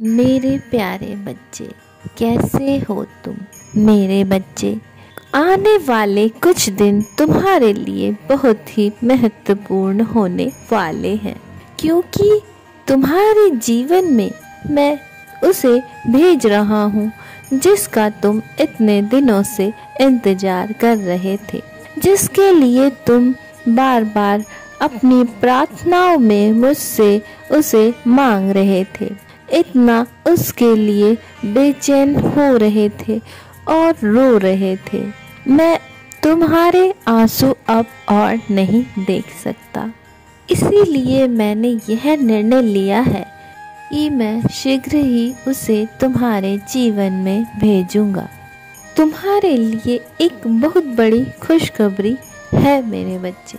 मेरे प्यारे बच्चे, कैसे हो तुम? मेरे बच्चे, आने वाले कुछ दिन तुम्हारे लिए बहुत ही महत्वपूर्ण होने वाले हैं, क्योंकि तुम्हारे जीवन में मैं उसे भेज रहा हूँ जिसका तुम इतने दिनों से इंतजार कर रहे थे, जिसके लिए तुम बार बार अपनी प्रार्थनाओं में मुझसे उसे मांग रहे थे, इतना उसके लिए बेचैन हो रहे थे और रो रहे थे। मैं तुम्हारे आंसू अब और नहीं देख सकता, इसीलिए मैंने यह निर्णय लिया है कि मैं शीघ्र ही उसे तुम्हारे जीवन में भेजूंगा। तुम्हारे लिए एक बहुत बड़ी खुशखबरी है मेरे बच्चे,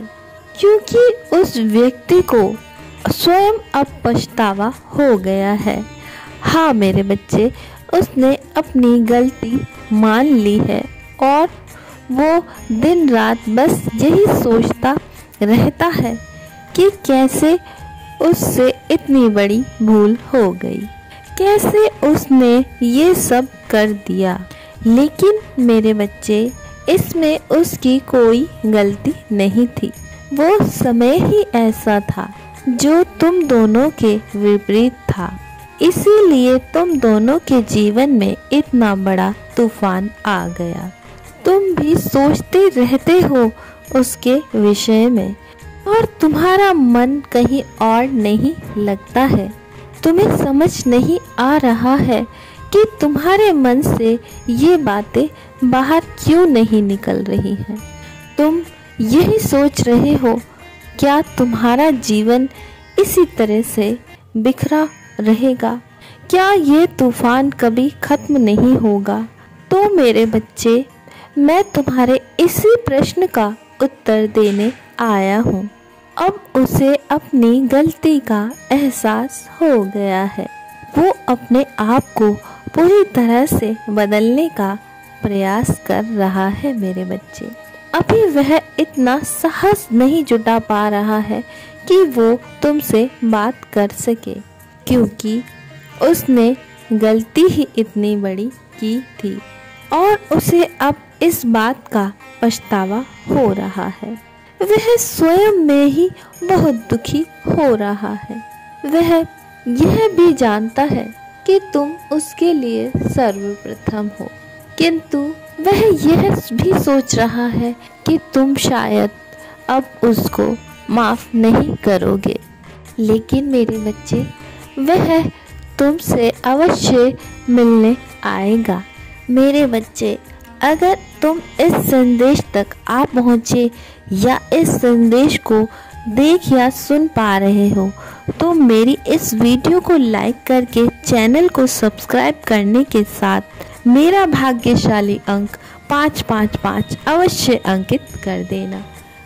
क्योंकि उस व्यक्ति को स्वयं अब पछतावा हो गया है। हाँ मेरे बच्चे, उसने अपनी गलती मान ली है और वो दिन रात बस यही सोचता रहता है कि कैसे उससे इतनी बड़ी भूल हो गई, कैसे उसने ये सब कर दिया। लेकिन मेरे बच्चे, इसमें उसकी कोई गलती नहीं थी। वो समय ही ऐसा था जो तुम दोनों के विपरीत था, इसीलिए तुम दोनों के जीवन में इतना बड़ा तूफान आ गया। तुम भी सोचते रहते हो उसके विषय में और तुम्हारा मन कहीं और नहीं लगता है। तुम्हें समझ नहीं आ रहा है कि तुम्हारे मन से ये बातें बाहर क्यों नहीं निकल रही हैं। तुम यही सोच रहे हो, क्या तुम्हारा जीवन इसी तरह से बिखरा रहेगा? क्या ये तूफान कभी खत्म नहीं होगा? तो मेरे बच्चे, मैं तुम्हारे इसी प्रश्न का उत्तर देने आया हूँ। अब उसे अपनी गलती का एहसास हो गया है। वो अपने आप को पूरी तरह से बदलने का प्रयास कर रहा है मेरे बच्चे। अभी वह इतना साहस नहीं जुटा पा रहा है कि वो तुमसे बात कर सके, क्योंकि उसने गलती ही इतनी बड़ी की थी और उसे अब इस बात का पछतावा हो रहा है। वह स्वयं में ही बहुत दुखी हो रहा है। वह यह भी जानता है कि तुम उसके लिए सर्वप्रथम हो, किंतु वह यह भी सोच रहा है कि तुम शायद अब उसको माफ नहीं करोगे। लेकिन मेरे बच्चे, वह तुमसे अवश्य मिलने आएगा। मेरे बच्चे, अगर तुम इस संदेश तक आ पहुँचे या इस संदेश को देख या सुन पा रहे हो, तो मेरी इस वीडियो को लाइक करके चैनल को सब्सक्राइब करने के साथ मेरा भाग्यशाली अंक 555 अवश्य अंकित कर देना।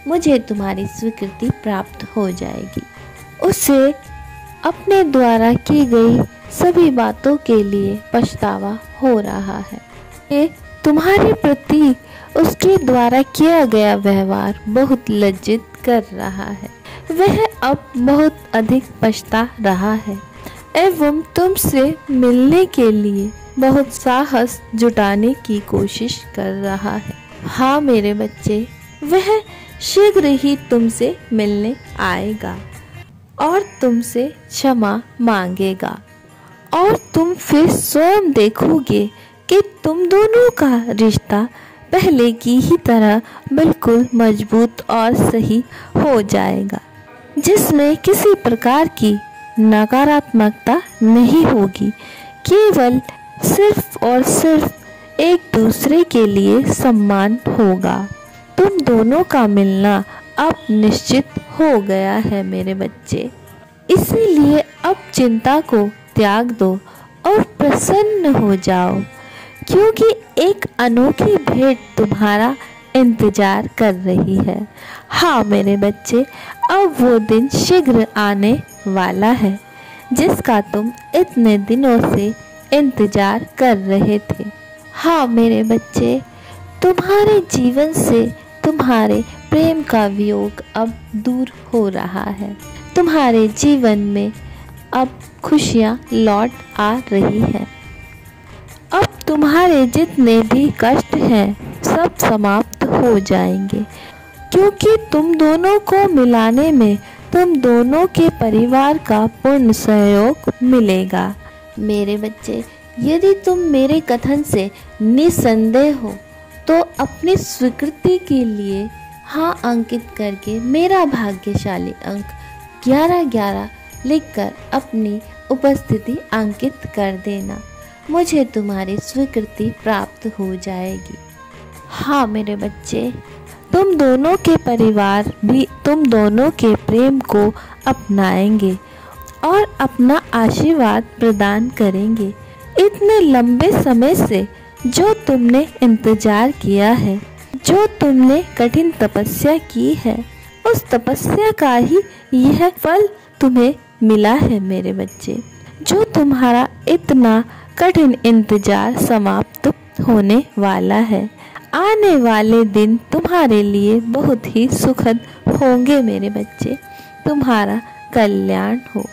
मुझे तुम्हारी स्वीकृति प्राप्त हो जाएगी। उसे अपने द्वारा की गई सभी बातों के लिए पछतावा हो रहा है। ये तुम्हारे प्रति उसके द्वारा किया गया व्यवहार बहुत लज्जित कर रहा है। वह अब बहुत अधिक पछता रहा है एवं तुमसे मिलने के लिए बहुत साहस जुटाने की कोशिश कर रहा है। हाँ मेरे बच्चे, वह शीघ्र ही तुमसे मिलने आएगा और तुमसे क्षमा मांगेगा और तुम फिर स्वयं देखोगे कि तुम दोनों का रिश्ता पहले की ही तरह बिल्कुल मजबूत और सही हो जाएगा, जिसमें किसी प्रकार की नकारात्मकता नहीं होगी। केवल सिर्फ और सिर्फ एक दूसरे के लिए सम्मान होगा। तुम दोनों का मिलना अब निश्चित हो गया है मेरे बच्चे, इसीलिए अब चिंता को त्याग दो और प्रसन्न हो जाओ, क्योंकि एक अनोखी भेंट तुम्हारा इंतजार कर रही है। हाँ मेरे बच्चे, अब वो दिन शीघ्र आने वाला है जिसका तुम इतने दिनों से इंतजार कर रहे थे। हाँ मेरे बच्चे, तुम्हारे जीवन से तुम्हारे प्रेम का वियोग अब दूर हो रहा है। तुम्हारे जीवन में अब खुशियाँ लौट आ रही हैं। अब तुम्हारे जितने भी कष्ट हैं सब समाप्त हो जाएंगे, क्योंकि तुम दोनों को मिलाने में तुम दोनों के परिवार का पूर्ण सहयोग मिलेगा। मेरे बच्चे, यदि तुम मेरे कथन से निसंदेह हो तो अपनी स्वीकृति के लिए हाँ अंकित करके मेरा भाग्यशाली अंक 1111 लिखकर अपनी उपस्थिति अंकित कर देना। मुझे तुम्हारी स्वीकृति प्राप्त हो जाएगी। हाँ मेरे बच्चे, तुम दोनों के परिवार भी तुम दोनों के प्रेम को अपनाएंगे और अपना आशीर्वाद प्रदान करेंगे। इतने लंबे समय से जो तुमने इंतजार किया है, जो तुमने कठिन तपस्या की है, उस तपस्या का ही यह फल तुम्हें मिला है मेरे बच्चे। जो तुम्हारा इतना कठिन इंतजार समाप्त होने वाला है। आने वाले दिन तुम्हारे लिए बहुत ही सुखद होंगे मेरे बच्चे। तुम्हारा कल्याण हो।